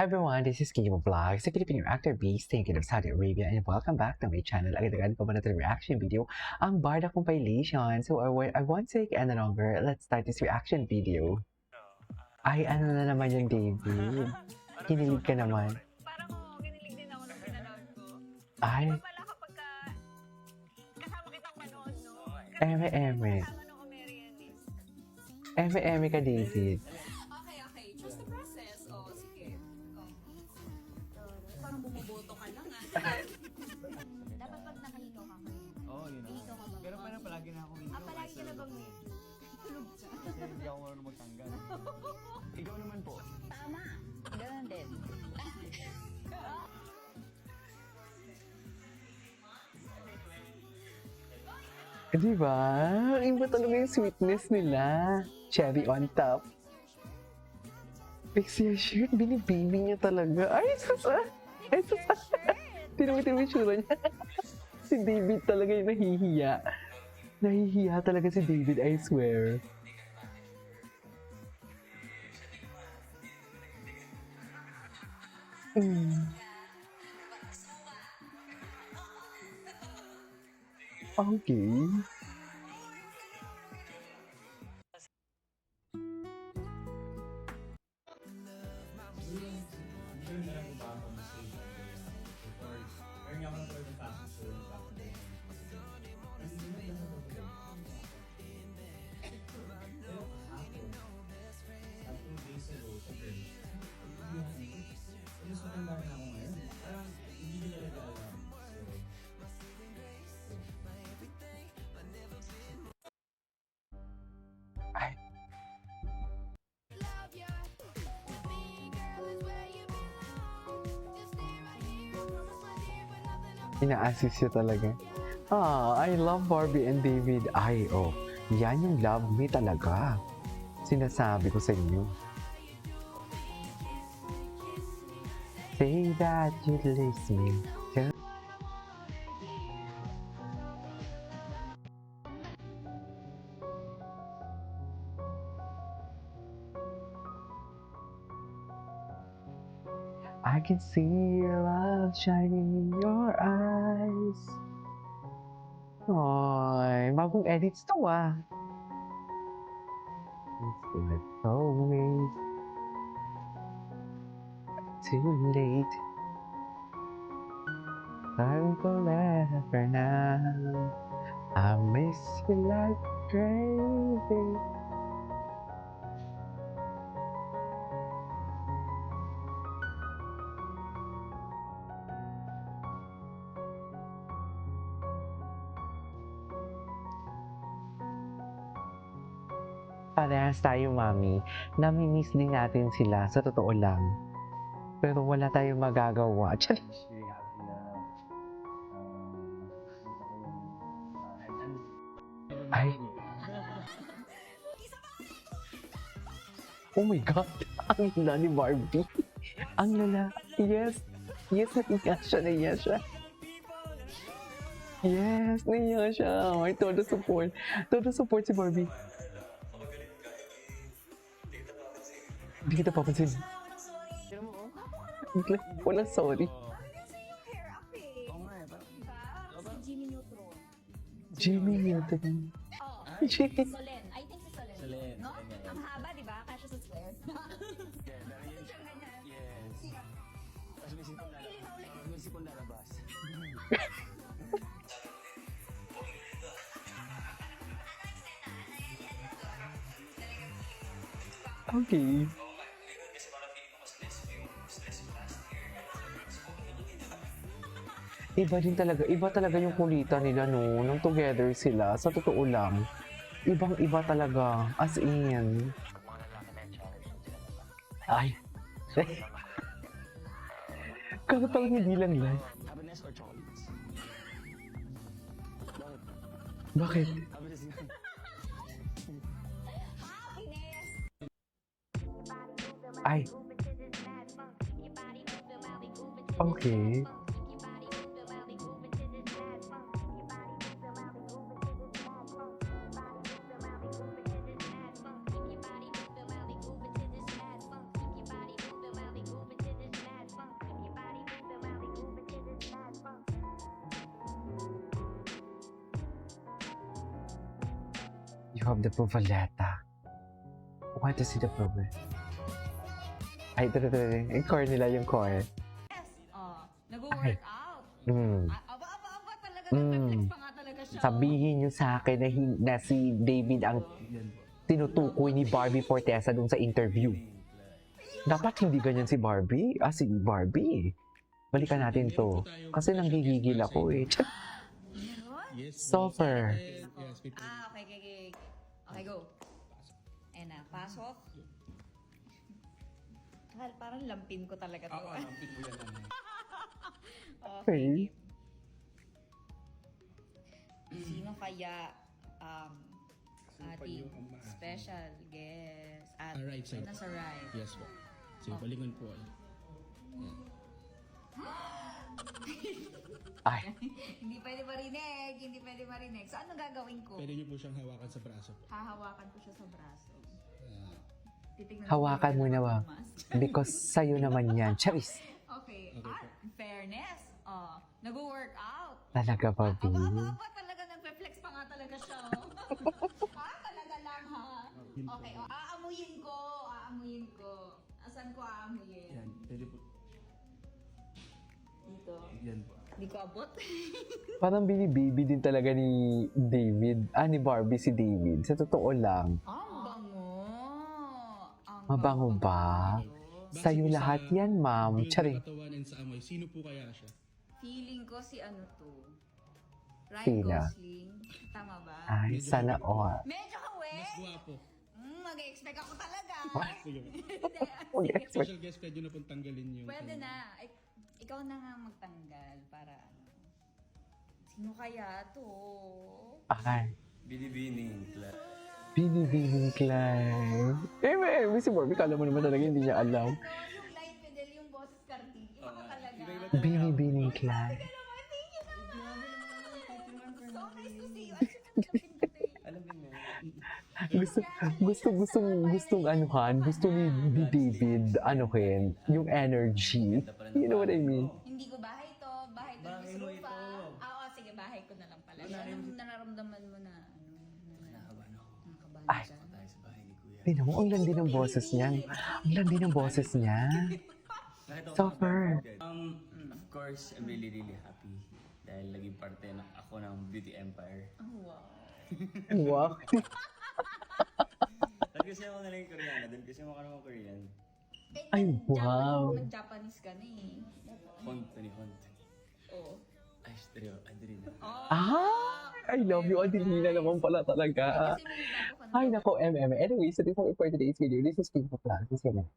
Hi everyone, this is Kimo Vlog, sa Filipino actor based thinking of Saudi Arabia, and welcome back to my channel. Agad-agad ko muna ito reaction video, ang Barda compilation. So I won't take any longer, let's start this reaction video. Ay, ano na naman yung David? Kinilig ka naman. Parang oo, kinilig din ako nung pinanood ko. Ay, Iba pala kapag kasama kitang manood, no? eme-eme. Kasama nung Amerianis. Eme-eme ka, David. Okay. Trust the process. Oh, sige. Oh. Parang bumuboto ka lang ah. Dapat pag nakahigaw ka ngayon. Oo, yun Higaw ka ba? Pero parang palagi na ako higaw. Palagi ka na bang may tulog siya? Kasi hindi ako marunong magtanggal. Ikaw naman po. Tama. Ganun din. Di ba? Iba talaga yung sweetness nila. Cherry on top. Pixie shirt, binibaby niya talaga. Ay, susa! Ay, susa! Tinumitin mo yung tsura niya. Si David talaga yung nahihiya. Nahihiya talaga si David, I swear. Okay. Ay, ina-assist siya talaga. I love Barbie and David. Ay, oh. Yan yung love me talaga. Sinasabi ko sa inyo. Say that you release me. I can see your love shining in your eyes. Ay, bagong edits to ah. It's always too late. Time forever now. I miss you like crazy. Parehas tayo, Mami. Nami-miss din natin sila, sa totoo lang. Pero wala tayong magagawa. Tiyan. Very happy na Ay. Oh my God! Ang lala ni Barbie. Ang lala. Yes. Yes, naiya siya. Yes, naiya siya. May todo support. Todo support si Barbie. Hindi kita papansin. Walang sorry. Oo nga eh, parang Jimmy Neutron. Jimmy Newton. Oo. Jimmy. Solen. I think si Solen. Solen. No? Ang haba, di ba? Kasha sa square. yes. Tapos may sipon lalabas. Okay. Iba talaga yung kulitan nila no, nung together sila, sa totoo lang. Ibang-iba talaga, as in. Ay. Kapag hindi lang live. Happiness or chocolates? Bakit? Happiness nga. Ay. Okay. You have the proof, Valletta. I want to see the proof. Ay, ito. Yung core nila, yung core. Yes. Oh, nag-work out. Aba, talaga. Nag-flex pa nga talaga siya. Sabihin nyo sa akin na si David ang tinutukoy ni Barbie Fortesa dun sa interview. Dapat hindi ganyan si Barbie. Si Barbie. Balikan natin to. Kasi nanggigigil ako eh. Meron? Stopper. Okay. Okay, go. Ayan na, pasok. Parang lampin ko talaga to. lampit mo yan. Okay. Sino kaya ating special guest at Right side. nasa right? Yes po. Sige, palingon po. Ay, Hindi pwede marinig. So, ano gagawin ko? Pwede niyo po siyang hawakan sa braso po. Hahawakan ko siya sa braso. Titignan hawakan mo na ba? mask. Because sa'yo naman yan. Charis! Okay. Fairness. Nag-work out. Talaga, Barbie. Aba, talaga nagpe-flex pa nga talaga siya. Talaga lang ha. Okay, aamuyin ko. Asan ko aamuyin? Yan, pwede po. Dito. Yan po. Hindi ko abot. Parang binibaby din talaga ni David. Ni Barbie si David. Sa totoo lang. Ang bango. Mabango ba? Base Sa'yo po lahat sa yan, ma'am. build ng Charing. katawan and sa amoy, sino po kaya siya? Feeling ko si ano to. Ryan Sino? Gosling. Tama ba? Ay, sana all. Medyo kawe. Mas guwapo. Mag-expect ako talaga. Sige. Hindi. Yes, Special guest, pwede na pong tanggalin yung... Pwede na. Ikaw na nga magtanggal para ano. Sino kaya to? Ay, Binibining class. binibining Clyde. Si Barbie, kala mo naman talaga hindi niya alam. Yung light medal, yung boses karti. Iba ka talaga. Binibining Clyde. Thank you naman. So nice to see you. Alam mo Gustong anuhan, gusto ni David anuhin, yung energy. You know what I mean? Hindi ko bahay to. Bahay to. Bahay Miss mo Rufa. ito. Oo, sige, bahay ko na lang pala. Anong nararamdaman mo na? Nakakabahan ako. Nakakabahan Ay. ka? Tayo sa bahay ni Kuya. Tingnan mo, ang landi ng boses niya. Ang landi ng boses niya. Bakit ako Super. Of course, I'm really happy dahil naging parte na ako ng Beauty Empire. Oh, wow. Wow. Dahil kasi ako nalang Koreana, dahil kasi ako naman Korean. Ay, wow. Nag-Japanese ka na eh. Hontoni. Oo. Ay, stereo, Adrina. I love you, Adelina naman pala talaga. Kasi may bago ka na. Ay, nako, MM. Anyway, so this is for today's video. This is Pink Plus. This is your next.